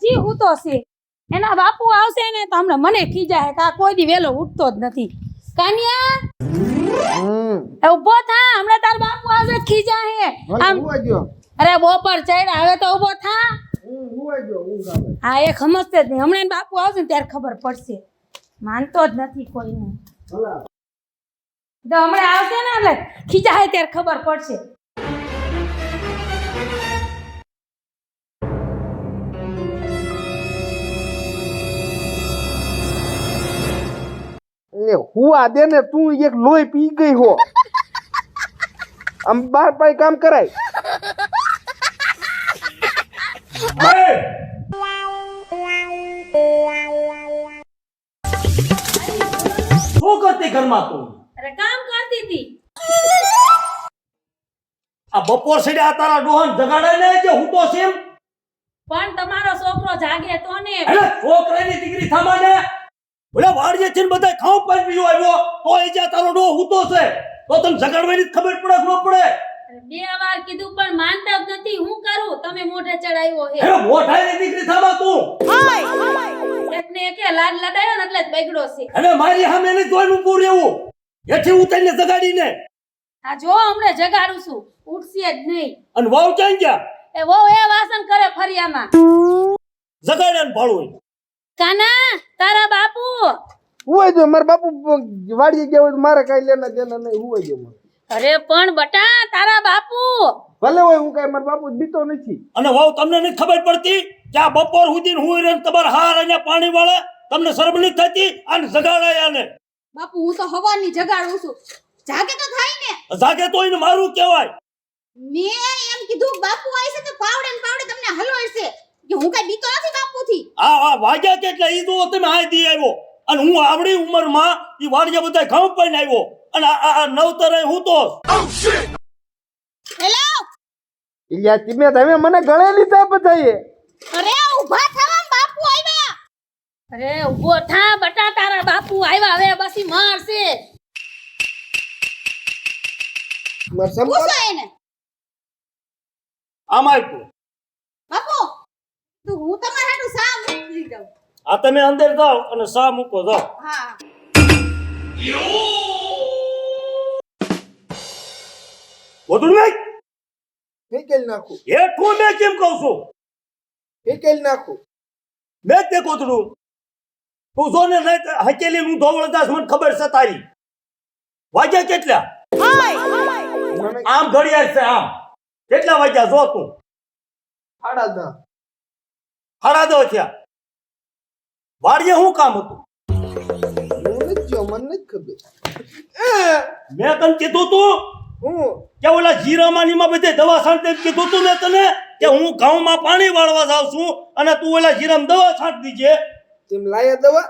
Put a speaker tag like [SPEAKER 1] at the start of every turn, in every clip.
[SPEAKER 1] હજી હું તો છે એના બાપુ આવશે ને તો હમણાં મને ખીજાય કે આ કોઈ દી વેલો ઉઠતો જ નથી કાનિયા ઊભો થા હમણાં તાર બાપુ આવશે ખીજાય આમ અરે બપોર ચડ્યા હવે તો ઊભો થા હા એ સમજતે જ નહીં હમણાં બાપુ આવશે ને ત્યારે ખબર પડશે માનતો જ નથી કોઈને તો હમણાં આવશે ને એટલે ખીજાય ત્યારે ખબર પડશે
[SPEAKER 2] હું આ દે ને તું એક લોહી પી ગઈ હો આમ બાર પાઈ કામ કરાય
[SPEAKER 3] શું કરતી ઘરમાં તું?
[SPEAKER 1] અરે કામ કરતી હતી
[SPEAKER 3] આ બપોર સડે આ તારા ડોહન જગાડે ને કે હું તો સેમ
[SPEAKER 1] પણ તમારો છોકરો જાગે તો ને
[SPEAKER 3] અરે છોકરાની દીકરી થામાને ઓલા વાડીએ છે ને બધા ખાવ પાઈ પીયો આવ્યો તો એ જા તારો ડોહ હું તો છે તો તને જગાડવાની ખબર પડે કે ન પડે?
[SPEAKER 1] બે વાર કીધું પણ માનતા જ નથી હું કરું તમે મોઢે ચડાવ્યો હે
[SPEAKER 3] અરે મોઢાની દીકરી થામા તું
[SPEAKER 1] એકને એકે લાડ લડાયો ને એટલે જ બગડો છે
[SPEAKER 3] અને મારી સામે ને તોય ઊભું રહેવું એથી હું તને જગાડીને
[SPEAKER 1] આ જો હમણે જગાડું છું ઉઠશે જ નહીં
[SPEAKER 3] અને વાવ ક્યાં ગયા
[SPEAKER 1] એ વહુ એ વાસણ કરે ફરિયામાં
[SPEAKER 3] જગાડે ને ભાળું
[SPEAKER 1] કાના તારા બાપુ
[SPEAKER 2] હોય જો મારા બાપુ વાડીએ ગયા હોય તો મારે કઈ લેના દેના નહીં હોય જો
[SPEAKER 1] અરે પણ બટા તારા બાપુ
[SPEAKER 2] ભલે હોય હું કઈ મારા બાપુ બીતો નથી
[SPEAKER 3] અને વાવ તમને નથી ખબર પડતી કે આ બપોર સુધી હું રે તમારા હાર અને પાણી વાળે તમને શરમ નથી થતી અને જગાડાયા ને
[SPEAKER 1] બાપુ હું તો હવાની જગાડું છું જાગે તો થાય ને
[SPEAKER 3] જાગે તો એને મારું કહેવાય
[SPEAKER 1] મેં એમ કીધું બાપુ આવી છે તો પાવડે ને પાવડે તમને હલવાડશે કે હું કઈ બીતો નથી બાપુથી
[SPEAKER 3] આ વાગ્યા કેટલા ઈ તો તમે આ દી આવ્યો અને હું આવડી ઉંમરમાં ઈ વાડિયા બધા ઘઉં પાઈને આવ્યો અને આ નવતરે હું તો
[SPEAKER 1] હેલો
[SPEAKER 2] યાર તમે મને ગળે લીધા બધાએ
[SPEAKER 1] અરે ઊભા થવા બાપુ આવ્યા અરે ઊભો થા બટા તારા બાપુ આવ્યા હવે બસી મારશે પૂછો એને
[SPEAKER 3] આમાં તું
[SPEAKER 1] બાપુ તું હું તમારા હાટુ સા મૂકી દઉં
[SPEAKER 3] આ તમે અંદર જાઓ અને સા મૂકો જાઓ
[SPEAKER 1] હા
[SPEAKER 3] વધુ નહીં
[SPEAKER 2] ફેકેલ નાખું
[SPEAKER 3] હેઠું મેં કેમ કહું છું
[SPEAKER 2] ફેકેલ નાખું
[SPEAKER 3] મેં તે કોતરું તું જો ને હકેલી હું ધોવળ દાસ મને ખબર છે તારી વાગ્યા કેટલા આમ ઘડિયાળ છે આમ કેટલા વાગ્યા જો તું
[SPEAKER 2] આડા
[SPEAKER 3] સાડા 10 થયા વાડીએ શું કામ હતું
[SPEAKER 2] મને નથી ખબર
[SPEAKER 3] મેં તને કીધું તું
[SPEAKER 2] હું
[SPEAKER 3] કે ઓલા જીરામાનીમાં બધે દવા છાંટે કીધું તું મેં તને કે હું ઘઉંમાં પાણી વાળવા જાઉં છું અને તું ઓલા જીરામાં દવા છાંટ દીજે
[SPEAKER 2] તેમ લાયા દવા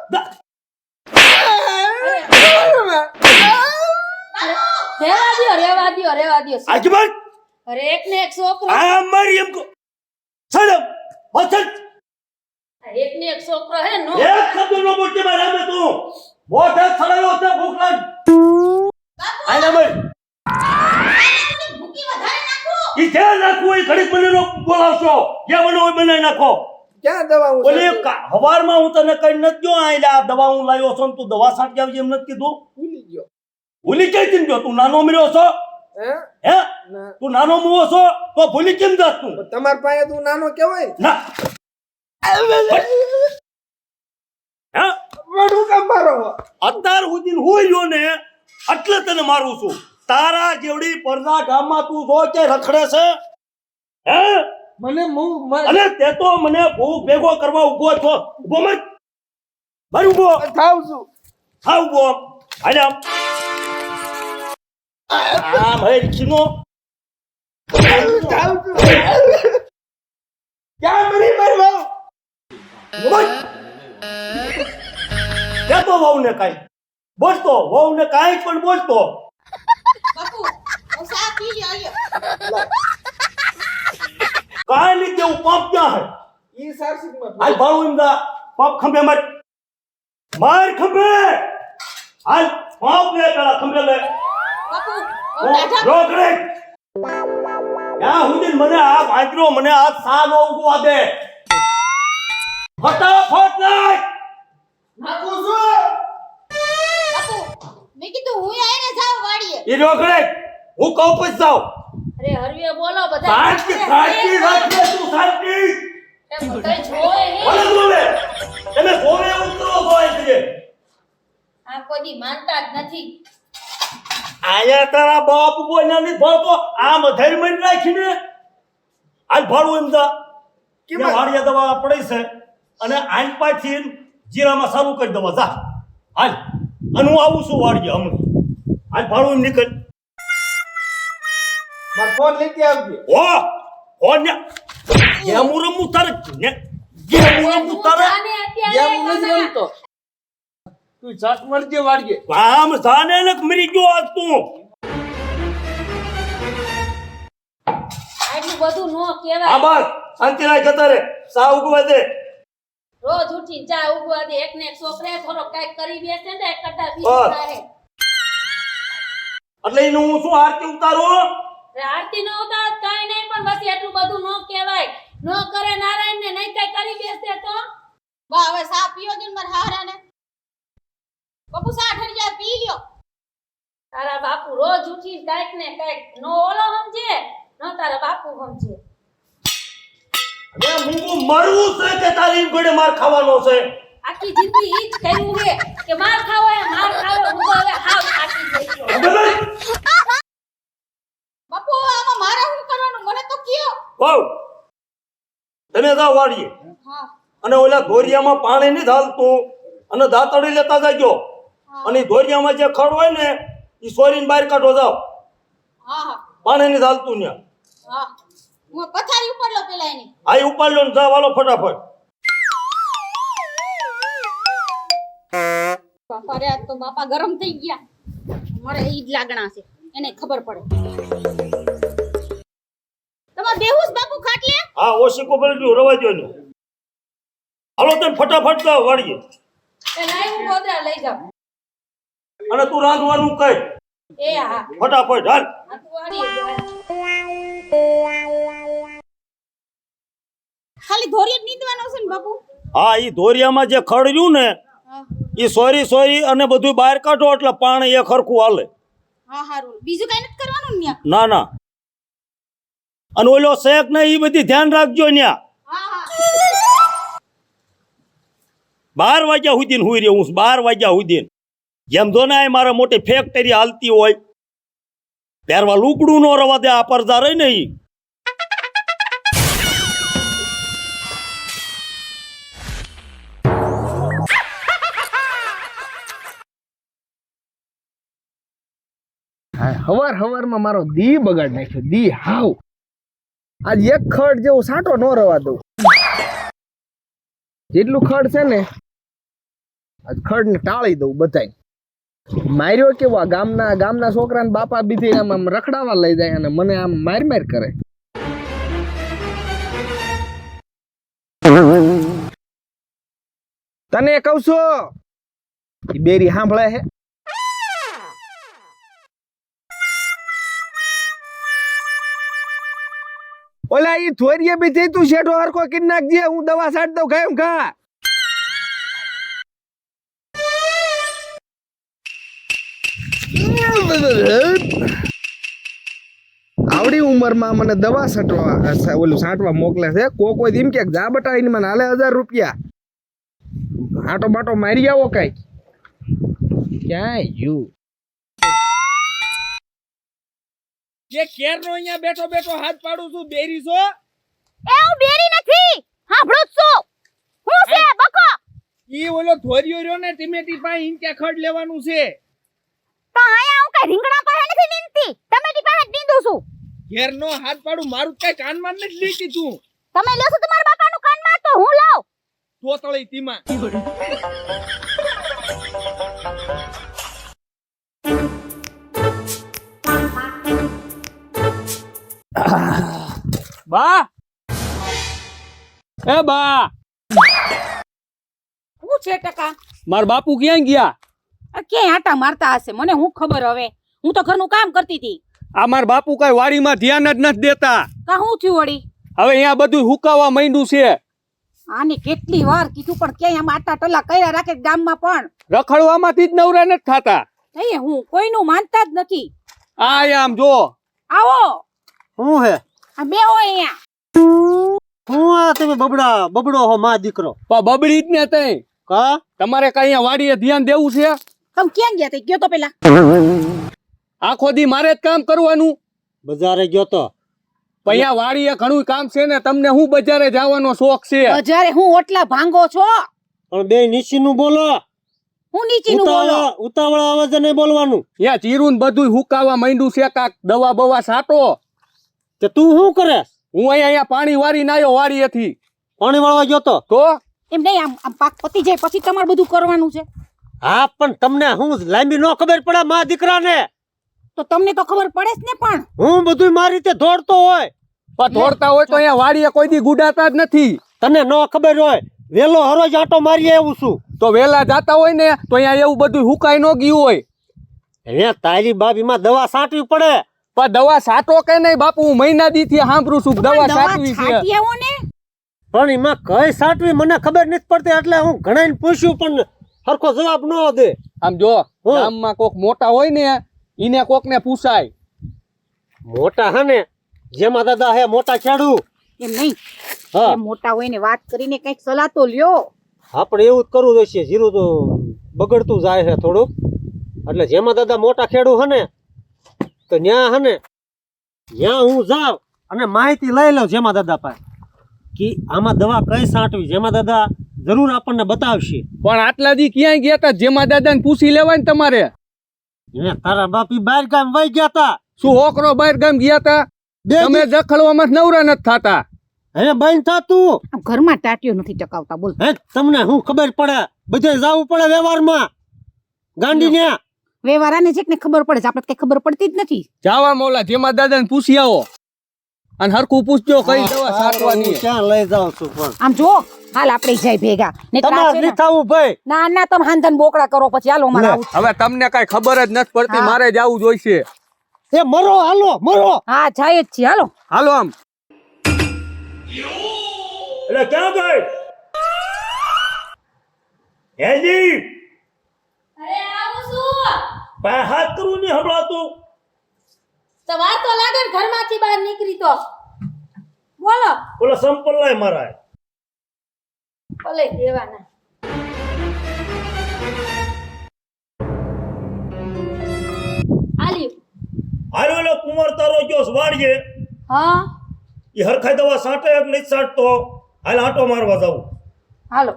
[SPEAKER 1] રેવા દ્યો
[SPEAKER 3] આજમાં
[SPEAKER 1] અરે એક ને એક છોકરો
[SPEAKER 3] આ મારી એમ કો સડમ વસત
[SPEAKER 1] એક ને એક છોકરો હે નો
[SPEAKER 3] એક શબ્દ નો બોલતી મારા સામે તું મોઢે છડાયો છે ભૂખ લાગ આના મર
[SPEAKER 1] ભૂકી વધારે નાખો
[SPEAKER 3] ઈ જે નાખવું એ ઘડીક મને નો બોલાવશો જે બનો હોય બનાવી નાખો
[SPEAKER 2] ક્યાં દવા હું
[SPEAKER 3] ઓલી હવારમાં હું તને કઈ નથી ગયો આ દવા હું લાવ્યો છું તું દવા છાંટી આવજે એમ નથી કીધું
[SPEAKER 2] ભૂલી ગયો
[SPEAKER 3] ભૂલી કઈ કેમ ગયો તું નાનો મર્યો છો હે તું નાનો મુવો છો તો ભૂલી કેમ જાત તું
[SPEAKER 2] તમાર પાસે તું નાનો કેવાય
[SPEAKER 3] ના હે
[SPEAKER 2] વડું કામ મારો
[SPEAKER 3] અત્યાર સુધી હું રહ્યો ને એટલે તને મારું છું તારા જેવડી પરદા ગામમાં તું જો કે રખડે છે હે
[SPEAKER 2] મને
[SPEAKER 3] અને તે તો મને ભૂખ ભેગો કરવા ઉભો છો ઉભો મત બર ઉભો
[SPEAKER 2] થાવ છું
[SPEAKER 3] હા ઉભો હાલ આમ ભાઈ ખીનો
[SPEAKER 2] થાવ છું ક્યાં મરી મરવા
[SPEAKER 3] કેતો વહુ ને કાઈ બોલતો વહુ ને કાઈ પણ બોલતો
[SPEAKER 1] બાપુ હું સા પી લ્યો
[SPEAKER 3] કાઈ ની કેવું પંપ ક્યાં હે
[SPEAKER 2] ઈ સારસિક માં
[SPEAKER 3] હાલ ભાળું ઇમદા પંપ ખંભે માર ખંભે હાલ પંપ લે પેલા ખંભે લે
[SPEAKER 1] બાપુ
[SPEAKER 3] રોકડે યા હુદીન મને આ વાંદરો મને આ સા નો ઉગવા દે ફટાફટ નાખ.
[SPEAKER 2] નાખું છું.
[SPEAKER 4] બાપુ મેં કીધું હું આઈને જાવ વાડીએ.
[SPEAKER 3] ઈ રોકડે હું કહું પછી જાવ.
[SPEAKER 1] અરે હરવે બોલો બધા
[SPEAKER 3] શાંતિ રાખજે તું શાંતિ.
[SPEAKER 1] બધા જોવે હે
[SPEAKER 3] ભલે જોવે. તમે જોવે એવું કરો હોય છે.
[SPEAKER 1] આ કોઈ દી માનતા જ નથી.
[SPEAKER 3] આયા તારા બાપ બોલ્યા ની ભળતો આમ ધર્મ રાખીને આજ ભાડું એમ જા કે વાડિયા દવા પડી છે અને આન પાછી જીરામાં ચાલુ કરી દવા જા હાલ અને હું આવું છું વાડિયા હમણાં આજ ભાડું એમ નીકળ
[SPEAKER 2] મારો ફોન લેતી આવજે.
[SPEAKER 3] ઓ ફોન ને ગેમ રમું તારે ને ગેમ રમું તારે
[SPEAKER 1] આને અત્યારે
[SPEAKER 2] એમ નથી રમતો. તું જાત મરજે વાળજે.
[SPEAKER 3] આમ જાને ને મરી ગયો આજ તું
[SPEAKER 1] આટલું બધું નો
[SPEAKER 3] આ
[SPEAKER 1] કહેવાય.
[SPEAKER 3] બસ શાંતિ રાખ જતા રે સા ઉગવા દે
[SPEAKER 1] રોજ ઉઠીને ચા ઉગવા દે એક ને એક છોકરે થોડો કાંઈક કરી બેસે ને એક કરતા
[SPEAKER 3] બસ.
[SPEAKER 1] બીજું કરે.
[SPEAKER 3] એટલે એનું હું શું આરતી ઉતારું
[SPEAKER 1] અરે આરતી નો ઉતાર કાઈ નહીં પણ બસ એટલું બધું નો કહેવાય. નો કરે નારાયણ ને નહીં કાંઈ કરી બેસે તો
[SPEAKER 4] બા હવે સા પીઓ દિન માર હારાને. બાપુ સા ઠરી જાય પી લ્યો.
[SPEAKER 1] તારા બાપુ રોજ ઉઠીને કાંઈક ને કાંઈક નો ઓલો સમજે નો તારા બાપુ સમજે.
[SPEAKER 3] હવે હું મરવું છે કે તારી ગોળે માર ખાવાનો છે
[SPEAKER 1] આખી જિંદગી ઈ જ કર્યું છે કે માર ખાવો એ માર ખાવો. હું તો હવે હાવ થાકી ગઈ છું.
[SPEAKER 4] બાપુ આમાં મારે શું કરવાનું મને તો કયો.
[SPEAKER 3] કહું તમે જાઓ વાડીએ
[SPEAKER 4] હા
[SPEAKER 3] અને ઓલા ધોરિયામાં પાણી નહીં ઢાલતું અને દાંતડી લેતા જાજો અને ઈ ધોરિયામાં જે ખડ હોય ને એ સોરીને બહાર કાઢો જાઓ
[SPEAKER 4] હા હા
[SPEAKER 3] પાણી નહીં ઢાલતું ને
[SPEAKER 4] હા હું પથારી ઉપર લો પેલા એની.
[SPEAKER 3] આ ઉપાડ લો ને જા વાલો ફટાફટ
[SPEAKER 4] બાપા રે આજ તો બાપા ગરમ થઈ ગયા. મારે ઈ જ લાગણા છે એને ખબર પડે. તમાર બેહુસ બાપુ ખાટલે.
[SPEAKER 3] હા ઓશીકો પલટ્યું રવા દો ને હાલો તમે ફટાફટ જાઓ વાડીએ
[SPEAKER 1] એ લાઈ હું ગોદરા લઈ જાઉં.
[SPEAKER 3] અને તું રાંધવાનું કર
[SPEAKER 1] એ હા
[SPEAKER 3] ફટાફટ હાલ
[SPEAKER 1] આ તું વાળીએ જા.
[SPEAKER 4] ખાલી ધોરી જ નીંદવાનો છે ને બાપુ.
[SPEAKER 3] હા ઈ ધોરિયામાં જે ખડ રહ્યું ને
[SPEAKER 4] હા
[SPEAKER 3] ઈ સોરી અને બધું બહાર કાઢો એટલે પાણી એક હરખું હાલે
[SPEAKER 4] હા હારું બીજું કઈ નથી કરવાનું ને ન્યા?
[SPEAKER 3] ના ના અને ઓલો શેક ને ઈ બધી ધ્યાન રાખજો ન્યા
[SPEAKER 4] હા હા
[SPEAKER 3] 12 વાગ્યા સુધી હુઈ રહ્યો હું 12 વાગ્યા સુધી જેમ જો ને મારા મોટી ફેક્ટરી હાલતી હોય ત્યારવા લુકડું નો રવા દે આ પરદા રહી ને ઈ
[SPEAKER 2] હવાર હવારમાં મારો દી બગાડ નાખ્યો દી હાવ. આજ એક ખડ જેવું સાટો ન રવા દઉં. જેટલું ખડ છે ને આજ ખડ ને ટાળી દઉં બધાય. માર્યો કેવો આ ગામના છોકરાને બાપા બીધી આમ રખડાવા લઈ જાય અને મને આમ માર કરે. તને કહું છું ઈ બેરી સાંભળે હે. ઓલા ઈ થોરીએ બી થઈ તું શેઠો હરકો કરી નાખજે હું દવા છાંટ દઉં ખાય એમ ખા. આવડી ઉંમરમાં મને દવા છાંટવા ઓલું છાંટવા મોકલે છે કોઈ એમ કે જા બટા એને મને હાલે 1000 રૂપિયા આટો બાટો મારી આવો કઈ ક્યાંય યુ જે કેરનો અહીંયા બેઠો બેઠો હાથ પાડું છું બેરી છો
[SPEAKER 4] એ હું બેરી નથી હાંભળું જ છું. હું છે બકો.
[SPEAKER 2] ઈ ઓલો ધોરિયો રહ્યો ને ટીમેટી પાસે ઇન કે ખડ લેવાનું છે.
[SPEAKER 4] તો આયા હું કઈ રીંગણા પાસે નથી નીંદતી ટમેટી પાસે જ નીંદું છું.
[SPEAKER 2] કેરનો હાથ પાડું મારું કઈ કાનમાં નથી લીધી તું
[SPEAKER 4] તમે લ્યો છો તમારા બાપાનું કાનમાં તો હું લાવ.
[SPEAKER 2] તોતળી તીમાં બા એ બા
[SPEAKER 1] હું છે ટકા
[SPEAKER 2] માર બાપુ ક્યાં ગયા?
[SPEAKER 1] આ ક્યાંય આટા મારતા હશે મને હું ખબર. હવે હું તો ઘરનું કામ કરતી હતી.
[SPEAKER 2] આ માર બાપુ કઈ વાડીમાં ધ્યાન જ નથી દેતા.
[SPEAKER 1] કા હું થયું વળી?
[SPEAKER 2] હવે અહીંયા બધું હુકાવા માંડ્યું છે.
[SPEAKER 5] આને કેટલી વાર કીધું પણ ક્યાંય આમ આટા ટલા કર્યા રાખે ગામમાં પણ
[SPEAKER 6] રખડવામાંથી જ નવરા નથી થતા.
[SPEAKER 5] નહીં હું કોઈનું માનતા જ નથી.
[SPEAKER 6] આ આમ જો
[SPEAKER 5] આવો
[SPEAKER 7] શું હે
[SPEAKER 5] આ બેહો અહીંયા.
[SPEAKER 7] શું આ તમે બબડો હો માં દીકરો
[SPEAKER 6] પણ બબડી જ ને તઈ
[SPEAKER 7] કા
[SPEAKER 6] તમારે કઈ અહીંયા વાડીએ ધ્યાન દેવું છે?
[SPEAKER 5] તમે ક્યાં ગયા તે ગયો તો પેલા?
[SPEAKER 6] આખો દી મારે જ કામ કરવાનું.
[SPEAKER 7] બજારે ગયો તો
[SPEAKER 6] પણ અહીંયા વાડીએ ઘણું કામ છે ને, તમને હું બજારે જવાનો શોખ છે?
[SPEAKER 5] બજારે હું ઓટલા ભાંગો છો?
[SPEAKER 7] પણ બે નીચીનું બોલો,
[SPEAKER 5] હું નીચીનું બોલો.
[SPEAKER 7] ઉતાવળા અવાજે નહીં બોલવાનું.
[SPEAKER 6] ત્યાં ચીરું ને બધું હુકાવા માંડ્યું છે. કાક દવા બવા સાટો.
[SPEAKER 7] તે તું શું કરે?
[SPEAKER 6] હું અહીંયા પાણી વારીને આવ્યો વાડીએથી.
[SPEAKER 7] પાણી વાળવા ગયો તો
[SPEAKER 5] એમ નહીં આમ પાક પતી જાય પછી તમારે બધું કરવાનું છે.
[SPEAKER 7] હા પણ તમને હું લાંબી નો ખબર પડે માં દીકરાને?
[SPEAKER 5] તો તમને તો ખબર પડે જ ને. પણ
[SPEAKER 7] હું બધું મારી રીતે દોડતો હોય.
[SPEAKER 6] પણ દોડતા હોય તો અહીંયા વાડીએ કોઈ દી ગુડાતા જ નથી.
[SPEAKER 7] તને ન ખબર હોય વેલો હરોજ આટો મારી આવું છું.
[SPEAKER 6] તો વેલા જાતા હોય ને તો અહીંયા એવું બધું હુકાઈ ન ગયું હોય.
[SPEAKER 7] હવે તારી બાબીમાં દવા છાંટવી પડે.
[SPEAKER 6] પણ દવા સાટો કે નહીં બાપુ? હું મહિના દી થી સાંભળું છું દવા સાટવી છે.
[SPEAKER 5] છાંટી આવો ને.
[SPEAKER 7] પણ એમાં કઈ છાંટવી મને ખબર નથી પડતી, એટલે હું ઘણાને પૂછ્યું પણ સરખો જવાબ ન દે.
[SPEAKER 6] આમ જો ગામમાં કોક મોટા હોય ને ઈને કોક ને પૂછાય.
[SPEAKER 7] મોટા હે ને જેમાં દાદા હે મોટા ખેડૂ.
[SPEAKER 5] એમ નહીં
[SPEAKER 7] હા
[SPEAKER 5] એ મોટા હોય ને વાત કરીને કઈક સલાહ તો લ્યો.
[SPEAKER 7] આપણે એવું જ કરવું જોઈશે. જીરું તો બગડતું જાય છે થોડુંક, એટલે જેમાં દાદા મોટા ખેડૂ હે ને તો ન્યા હે ને ન્યા હું જાઉં અને માહિતી લઈ લઉં જેમાં દાદા પાસે કે આમાં દવા કઈ છાંટવી. જેમાં દાદા જરૂર આપણને બતાવશે.
[SPEAKER 6] પણ આટલા દી ક્યાંય ગયા તા? જેમાં દાદા ને પૂછી લેવાય ને તમારે.
[SPEAKER 7] હે તારા બાપી બહાર ગામ વહી ગયા તા.
[SPEAKER 6] શું હોકરો બહાર ગામ ગયા તા? તમે જખડવામાં જ નવરા નથી થતા.
[SPEAKER 7] હે બંધ થાતું.
[SPEAKER 5] આમ ઘરમાં ટાટિયો નથી ટકાવતા. બોલ
[SPEAKER 7] હે તમને શું ખબર પડે? બધે જવું પડે વ્યવહારમાં. ગાંડી ને
[SPEAKER 5] વ્યવહારાને છે કે ખબર પડે છે, આપણે કઈ ખબર પડતી જ નથી.
[SPEAKER 6] જાવા મોલા જેમાં દાદા ને પૂછી આવો અને હરખું પૂછજો કઈ દવા છાંટવાની.
[SPEAKER 7] ક્યાં લઈ જાઉં છું પણ
[SPEAKER 5] આમ જો હાલ આપણે જાય ભેગા. નહીંતર આ
[SPEAKER 7] તમારે
[SPEAKER 5] છે ને-
[SPEAKER 7] નહીં થાવું ભાઈ.
[SPEAKER 5] ના ના તમે હાંધન બોકડા કરો પછી હાલો મારે આવું છે.
[SPEAKER 6] હવે તમને કઈ ખબર જ નથી પડતી.
[SPEAKER 5] હા.
[SPEAKER 6] મારે જવું જોઈશે.
[SPEAKER 7] એ મરો હાલો મરો.
[SPEAKER 5] હા જાય જ છીએ હાલો.
[SPEAKER 6] હાલો આમ
[SPEAKER 3] એટલે ક્યાં ગઈ હેજી?
[SPEAKER 4] અરે આવું છું.
[SPEAKER 3] પા હાથ કરું નહીં હમણાં
[SPEAKER 4] તો વાર તો લાગે ને ઘરમાંથી બહાર નીકળી તો. બોલો.
[SPEAKER 3] ઓલા સંપલ લાય મારા.
[SPEAKER 4] ભલે દેવાના. આલ્યું.
[SPEAKER 3] હાલો ઓલો કુંવર તારો ગયો વાડીએ,
[SPEAKER 4] હા
[SPEAKER 3] એ હરખાઈ દવા છાંટે એક નહીં છાંટતો. હાલ આંટો મારવા જાવું.
[SPEAKER 4] હાલો.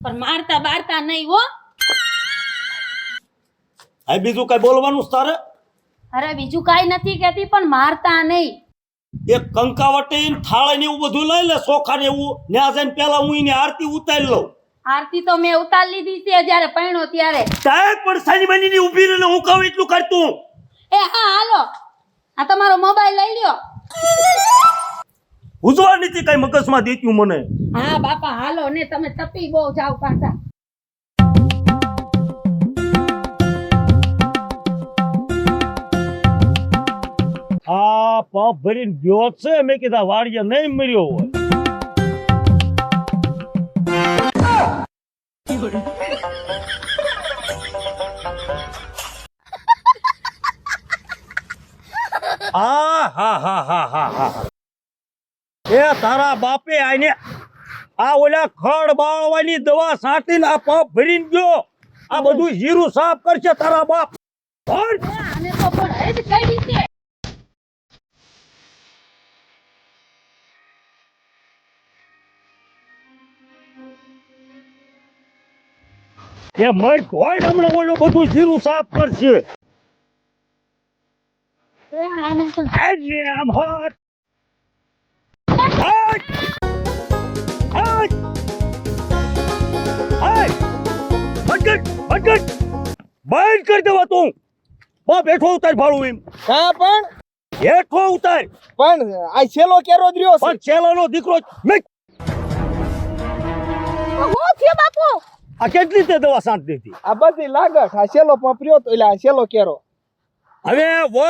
[SPEAKER 4] પણ મારતા બારતા નહીં હો.
[SPEAKER 3] આ બીજું કઈ બોલવાનું છે તારે?
[SPEAKER 4] અરે બીજું કાઈ નથી કહેતી પણ મારતા નહીં.
[SPEAKER 3] એક કંકાવટી ને થાળે ને એવું બધું લઈ લે, ચોખા ને એવું. ન્યા જઈને પેલા હું એની આરતી ઉતારી લઉં.
[SPEAKER 4] આરતી તો મેં ઉતાર લીધી છે જ્યારે પૈણો ત્યારે.
[SPEAKER 3] તારે પણ સાની બની ની ઊભી રહીને હું કહું એટલું કરતું.
[SPEAKER 4] એ હા હાલો. આ તમારો મોબાઈલ લઈ લ્યો.
[SPEAKER 3] ઉજવા નથી કઈ મગજમાં દેખ્યું મને.
[SPEAKER 4] હા બાપા હાલો ને તમે તપી બહુ જાવ પાછા.
[SPEAKER 3] આ પંપ ભરીને ગયો છે. મેં કીધા વાડીએ નહીં મર્યો હોય. આ એ તારા બાપે આઈને આ ઓલા ખડ બાળવાની દવા છાંટીને આ પંપ ભરીને ગયો. આ બધું જીરું સાફ કરશે તારા બાપ. ભણ.
[SPEAKER 4] આને તો પણ હજ કઈ રીતે.
[SPEAKER 3] એ મર ધોઈ હમણાં ઓલો બધું જીરું સાફ કરશે.
[SPEAKER 4] આને તો
[SPEAKER 3] આજે આમ હાથ. હાથ. હાથ. હાથ. બટકટ બટકટ બંધ કરી દેવા તું. બાપ હેઠો ઉતાર ભાડું એમ.
[SPEAKER 2] હા પણ
[SPEAKER 3] હેઠો ઉતાર.
[SPEAKER 2] પણ આ છેલ્લો કેરો જ રહ્યો છે.
[SPEAKER 3] પણ છેલ્લાનો દીકરો મેં
[SPEAKER 5] હું થયો બાપુ?
[SPEAKER 3] આ કેટલી તે દવા છાંટી હતી?
[SPEAKER 2] આ બધી લાગત. આ છેલ્લો પંપ રહ્યો તો એટલે આ છેલ્લો કેરો.
[SPEAKER 3] હવે વહુ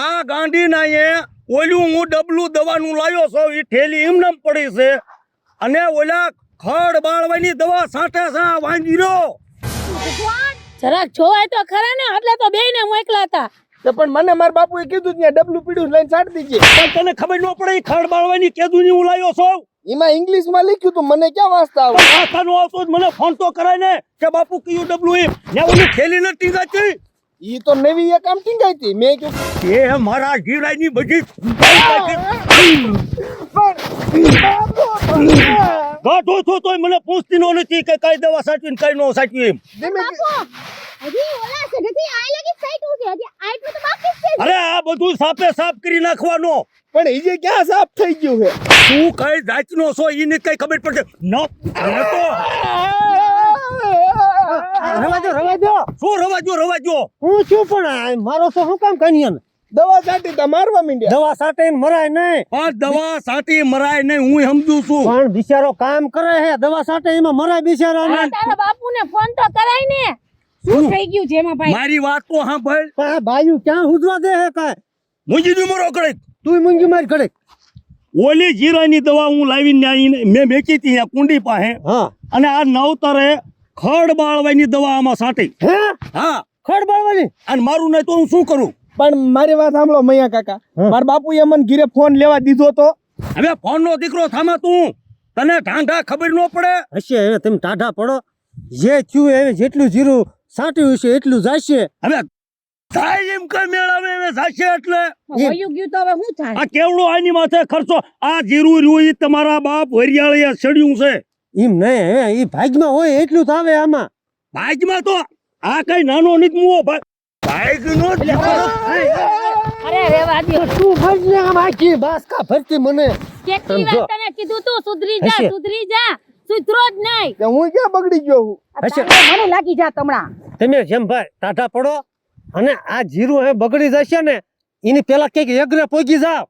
[SPEAKER 3] આ ગાંધીના એ ઓલું હું ડબલું દવાનું લાવ્યો છો એ થેલી એમને પડી છે અને ઓલા ખડ બાળવાની દવા છાંટે છે આ વાંજીરો.
[SPEAKER 1] જરાક જોવાય તો ખરા ને એટલે તો બેયને મોકલા હતા.
[SPEAKER 2] તો પણ મને મારા બાપુએ કીધું ત્યાં ડબલું પીડ્યું લઈને છાંટી દીજે.
[SPEAKER 3] પણ તને ખબર ન પડે ઈ ખડ બાળવાની કેદું ની હું લાવ્યો છો.
[SPEAKER 2] એમાં ઇંગ્લિશમાં લખ્યું તું મને ક્યાં વાંચતા આવડે?
[SPEAKER 3] પણ ભાષાનો આવતો જ મને ફોન તો કરાય ને કે બાપુ કયું ડબલું એમ ને ઓલી થેલી નથી જાતી.
[SPEAKER 2] ઈ તો નવી એક આમ ટીંગાઈ હતી મેં કીધું
[SPEAKER 3] એ મારા જીરાની બધી ગાંઠો છો તોય મને પૂછતી નો નથી કે કઈ દવા સાચવી ને કઈ નો સાચવી એમ.
[SPEAKER 4] હજી ઓલા છે નથી આઈ લગી સાઈટ છે હજી આઈટલું તો બાકી જ છે.
[SPEAKER 3] અરે આ બધું સાપે સાફ કરી નાખવાનો.
[SPEAKER 2] પણ ઈ જે ક્યાં સાફ થઈ ગયું છે?
[SPEAKER 3] તું કઈ જાતનો છો ઈને કઈ ખબર પડશે ન મને તો
[SPEAKER 7] રવા દો
[SPEAKER 3] શું રવાજો
[SPEAKER 7] હું છું પણ આ મારો છો શું કામ કન્યાને
[SPEAKER 2] દવા છાંટી તા મારવા માંડ્યા.
[SPEAKER 7] દવા સાટે મરાય નહીં
[SPEAKER 3] આ દવા સાટી મરાય નહીં હું સમજુ છું.
[SPEAKER 7] પણ બિચારો કામ કરે છે દવા સાટે એમાં મરાય બિચારાને.
[SPEAKER 1] તારા બાપુને ફોન તો કરાય ને. શું થઈ ગયું છે એમાં ભાઈ?
[SPEAKER 3] મારી વાત તો સાંભળ.
[SPEAKER 7] પણ આ બાયું ક્યાં હુજવા દે હે કાય
[SPEAKER 3] મુંજીની મરો કરે
[SPEAKER 7] તું મૂંગી માર કરે.
[SPEAKER 3] ઓલી જીરાની દવા હું લાવીને આઈને મેં મેકી હતી અહીંયા કુંડી પાસે
[SPEAKER 7] હા
[SPEAKER 3] અને આ નવતરે ખડ બાળવાની દવા આમાં સાટી.
[SPEAKER 7] હે
[SPEAKER 3] હા
[SPEAKER 7] ખડ બાળવાની
[SPEAKER 3] અને મારું નહીં તો હું શું કરું?
[SPEAKER 2] પણ મારી વાત સાંભળો મૈયા કાકા,
[SPEAKER 7] હા.
[SPEAKER 2] મારા બાપુએ મને ઘીરે ફોન લેવા દીધો તો.
[SPEAKER 3] હવે ફોનનો દીકરો થામા તું તને ઢાંઢા ખબર ન પડે.
[SPEAKER 7] હશે હવે તમે ટાઢા પડો જે થયું હવે જેટલું જીરું સાટ્યું હશે એટલું જશે.
[SPEAKER 3] હવે થાય એમ કઈ મેળાવે હવે જાશે એટલે
[SPEAKER 1] વયું ગયું તો હવે શું થાય?
[SPEAKER 3] આ કેવડો આની માથે ખર્ચો આ જીરું રહ્યું ઈ તમારા બાપ હરિયાળીએ સડ્યું છે.
[SPEAKER 7] એમ નહીં હવે એ ભાગમાં હોય એટલું જ આવે આમાં.
[SPEAKER 3] ભાગમાં તો આ કઈ નાનો નથી મુવો ભાગનો જ દીકરો.
[SPEAKER 1] અરે રેવા દે.
[SPEAKER 7] તું ભાગને આમ આખી બાસકા ભરતી મને.
[SPEAKER 1] કેટલી વાર તને કીધું તું સુધરી જા
[SPEAKER 7] હશે.
[SPEAKER 1] સુધરી જા. સુધરો જ નહીં.
[SPEAKER 2] કે હું ક્યાં બગડી ગયો હું?
[SPEAKER 7] હશે.
[SPEAKER 5] મને લાગી જા તમણા.
[SPEAKER 7] તમે જેમ ભાઈ ટાઢા પડો અને આ જીરું હવે બગડી જશે ને એની પેલા કઈક એગ્રે પોગી જાવ.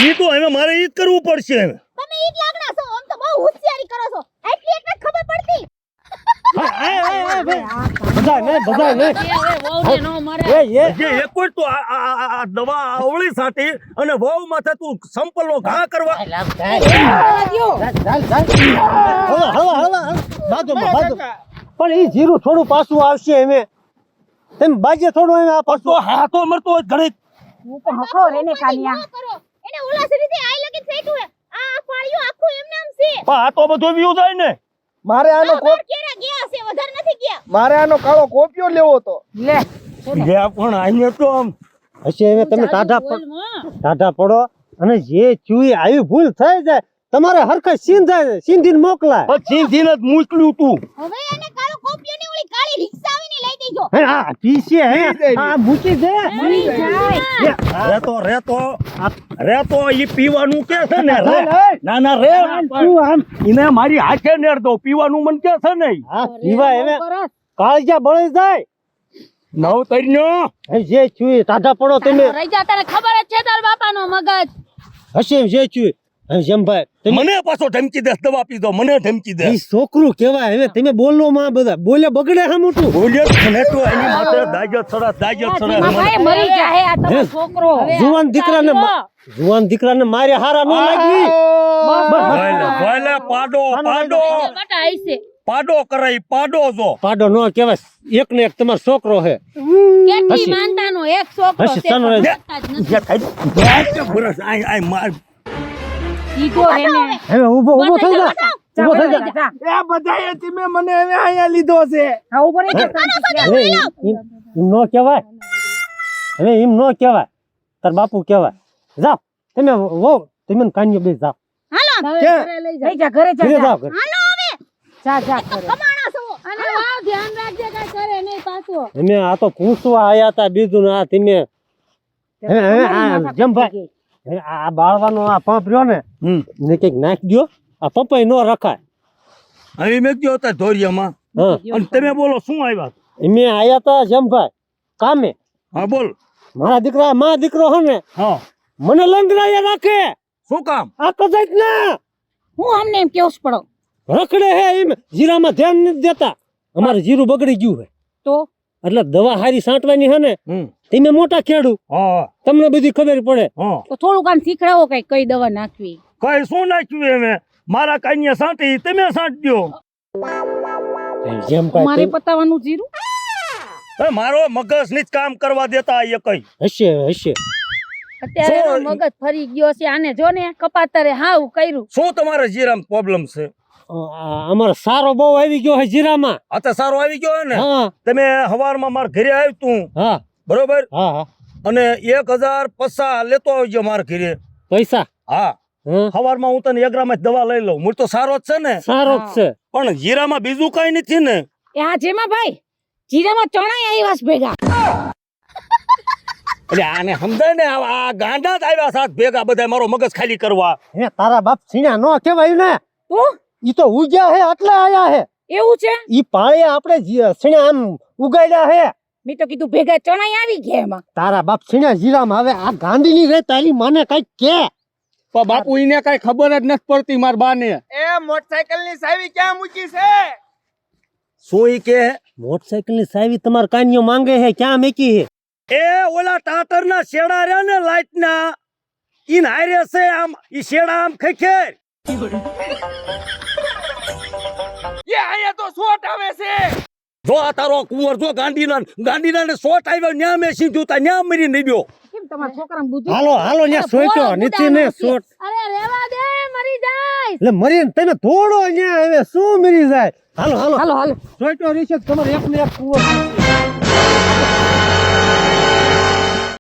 [SPEAKER 3] ઈ તો હવે મારે ઈ જ કરવું પડશે હવે.
[SPEAKER 4] તમે ઈ જ લાગણા છો આમ તો બહુ હોશિયારી કરો છો એટલી એટલે ખબર પડતી.
[SPEAKER 7] બધાય નહીં
[SPEAKER 1] એ હવે વહુને નો મરે.
[SPEAKER 3] જે એક વાર તો આ દવા આવળી સાટી અને વહુ માથે તું સંપલનો ઘા કરવા
[SPEAKER 7] પણ એ જીરું થોડું પાછું આવશે એમે તમે બાજે થોડું એમ આ
[SPEAKER 3] તો
[SPEAKER 7] પાછું
[SPEAKER 3] હાથો મરતો હોય ઘણી.
[SPEAKER 5] હું તો હકો રેને કાનિયા.
[SPEAKER 4] ન કરો એને ઓલા સુધી આઈ લગી સાઈટ હે આ ફાળ્યું આખું એમ નામ છે.
[SPEAKER 3] પણ આ તો બધું વ્યુ જાય ને.
[SPEAKER 2] મારે આનો
[SPEAKER 4] બાર કેરા ગયા છે વધારે નથી ગયા.
[SPEAKER 2] મારે આનો કાળો કોપિયો લેવો તો.
[SPEAKER 5] લે
[SPEAKER 3] જે પણ આઈને તો આમ
[SPEAKER 7] હશે હવે તમે ટાઢા પડો અને જે ચૂઈ આવી ભૂલ થઈ જાય તમારે હરખા સીંધીને મોકલાય.
[SPEAKER 3] પછી ધીરે જ મૂકલ્યું તું.
[SPEAKER 4] હવે એને કાળો કોપિયોની ઓલી કાળી રિક્ષા આવીને લઈ દેજો.
[SPEAKER 7] હે આ પીસે હે આ મૂકી દે.
[SPEAKER 3] રેતો ઈ પીવાનું કે છે ને રે ના ના રે
[SPEAKER 7] તું આમ
[SPEAKER 3] ઈને મારી હાથે નેર દો પીવાનું મન કે છે ને
[SPEAKER 7] આ પીવા હવે કાળજા બળી જાય.
[SPEAKER 3] નવ તરીનો
[SPEAKER 7] હે જે ચૂઈ ટાઢા પડો તમે
[SPEAKER 1] રહી જા. તને ખબર જ છે તાર બાપાનો મગજ.
[SPEAKER 7] હશે એમ જે ચૂઈ હવે જેમભાઈ તમે
[SPEAKER 3] મને પાછો ધમકી દે દવા પીધો મને ધમકી દે
[SPEAKER 7] ઈ છોકરું કેવાય હવે તમે બોલો માં બધા બોલે બગડે હા મોટું
[SPEAKER 3] બોલ્યો મને તો એની માથે દાજો
[SPEAKER 1] એમાં ભાઈ મરી જાહે આ તમારો છોકરો.
[SPEAKER 7] જુવાન દીકરાને મારે હારા ન લાગી.
[SPEAKER 3] બોલે પાડો
[SPEAKER 1] બટા આઈસે.
[SPEAKER 3] પાડો કરાઈ પાડો જો
[SPEAKER 7] પાડો નો કેવાય એક ને એક તમારો છોકરો હે.
[SPEAKER 1] કેટલી માનતાનો એક છોકરો
[SPEAKER 7] હશે,
[SPEAKER 1] તે
[SPEAKER 7] ચાલો
[SPEAKER 1] પણ
[SPEAKER 7] રે.
[SPEAKER 1] કરતા જ નથી.
[SPEAKER 3] બરસ આઈ માર
[SPEAKER 1] સીધો રેને.
[SPEAKER 7] હવે ઊભો થઈ જા ઊભો થઈ જા.
[SPEAKER 2] એ બધાએ તમે મને હવે અહીંયા લીધો છે.
[SPEAKER 5] હા ઉપર રહી જા શાંતિથી.
[SPEAKER 7] હવે એમ નો કહેવાય હવે એમ નો કહેવાય તાર બાપુ કહેવાય. જાઓ તમે તમે કાન્યો બે જાઓ
[SPEAKER 1] ઘરે લઈ જા.
[SPEAKER 5] લઈ જા ઘરે
[SPEAKER 7] ઘરે
[SPEAKER 5] જા
[SPEAKER 7] જાઓ ઘરે.
[SPEAKER 5] જા જા ઘરે.
[SPEAKER 4] કમાણા છો.
[SPEAKER 1] અને વાવ ધ્યાન રાખજે કાઈ કરે નહીં પાછો.
[SPEAKER 7] અમે આ તો પૂછવા આયા તા બીજું ને આ તમે હવે આ જેમભાઈ હવે આ બાળવાનો આ પંપ રહ્યો ને ને કઈક નાખી દ્યો. આ પપાઈ નો રખાય.
[SPEAKER 3] હવે મેં ગયો હતા ધોરિયામાં
[SPEAKER 7] હા
[SPEAKER 3] અને તમે બોલો શું આવ્યા
[SPEAKER 7] અમે આયા તા જેમભાઈ કામે.
[SPEAKER 3] હા બોલ
[SPEAKER 7] માં દીકરો હે ને
[SPEAKER 3] હા
[SPEAKER 7] મને લંગરાયા રાખે.
[SPEAKER 3] શું કામ
[SPEAKER 7] આ કદાચ ના
[SPEAKER 1] હું અમને એમ કેવું પડો
[SPEAKER 7] રખડે હે એમ જીરામાં ધ્યાન નથી દેતા. અમારે જીરું બગડી ગયું હે
[SPEAKER 1] તો
[SPEAKER 7] એટલે દવા હારી છાંટવાની હે ને તમે મોટા ખેડૂ
[SPEAKER 3] હા
[SPEAKER 7] તમને બધી ખબર પડે.
[SPEAKER 3] હા
[SPEAKER 5] તો થોડુંક આમ શીખડાવો કઈ કઈ દવા નાખવી.
[SPEAKER 3] કઈ શું નાખ્યું એમે મારા કાનિયા સાંટી તમે સાંટજો
[SPEAKER 7] જેમ
[SPEAKER 5] મારે
[SPEAKER 7] કાંઈ
[SPEAKER 5] પતાવાનું જીરું.
[SPEAKER 3] એ મારો મગજ ની જ કામ કરવા દેતા એ કઈ
[SPEAKER 7] હશે હશે.
[SPEAKER 1] અત્યારે એનો મગજ ફરી ગયો છે આને જો ને કપાતરે હાવ કર્યું.
[SPEAKER 3] શું તમારે જીરામ પ્રોબ્લેમ છે
[SPEAKER 7] અમારો સારો બહુ આવી ગયો હે જીરામાં.
[SPEAKER 3] આ તો સારો આવી ગયો હે ને
[SPEAKER 7] હા
[SPEAKER 3] તમે હવારમાં મારા ઘરે આવ્યું તું
[SPEAKER 7] હા
[SPEAKER 3] બરોબર
[SPEAKER 7] હા હા.
[SPEAKER 3] અને 1050 લેતો આવજો મારા ઘરે
[SPEAKER 7] પૈસા
[SPEAKER 3] હા
[SPEAKER 7] હા
[SPEAKER 3] હવારમાં હું તને એગ્રામાં દવા લઈ લઉં મૂળ તો સારો જ છે ને
[SPEAKER 7] સારો જ છે.
[SPEAKER 3] પણ જીરામાં બીજું કઈ નથી ને
[SPEAKER 5] એ આ જેમાં ભાઈ જીરામાં ચણાય આવ્યા છે ભેગા.
[SPEAKER 3] એટલે આને સમજાય ને આ ગાંડા જ આવ્યા સાથ ભેગા બધા મારો મગજ ખાલી કરવા
[SPEAKER 7] હે તારા બાપ સીણા નો કહેવાય ને.
[SPEAKER 5] તો
[SPEAKER 7] ઈ તો ઉગ્યા હે એટલે આયા હે.
[SPEAKER 5] એવું છે.
[SPEAKER 7] ઈ પાળે આપણે સીણા આમ ઉગાડ્યા હે.
[SPEAKER 5] મેં તો કીધું ભેગા ચણાય આવી ગયા એમાં.
[SPEAKER 7] તારા બાપ સીણા જીરામાં હવે આ ગાંડીની રે તારી મને કઈક કે.
[SPEAKER 6] પણ બાપુ એને કઈ ખબર જ નથી પડતી માર બાને.
[SPEAKER 3] શું ઈ કે
[SPEAKER 7] મોટરસાઇકલ ની સાવી તમાર કાનિયો માંગે હે ક્યાં મેકી હે.
[SPEAKER 3] એ ઓલા ટાટર ના શેડા રહ્યા ને લાઈટ ના ઈ નાયરે છે આમ ઈ શેડા આમ ખેખેર જો આ તારો કુંવર જો ગાંડીના ને શોટ આવ્યો ન્યા મેં સીધું તા ન્યા મરી નહીં ગયો
[SPEAKER 5] કેમ તમારા છોકરાને બુદ્ધિ.
[SPEAKER 7] હાલો હાલો ન્યા સોચ્યો નીચે ને સોટ.
[SPEAKER 1] અરે રેવા દે મરી જાય.
[SPEAKER 7] એટલે મરીને તમે થોડો ન્યા હવે શું મરી જાય. હાલો હાલો
[SPEAKER 5] હાલો હાલો.
[SPEAKER 7] સોચ્યો રીશે તમારે એક ને એક કુંવર.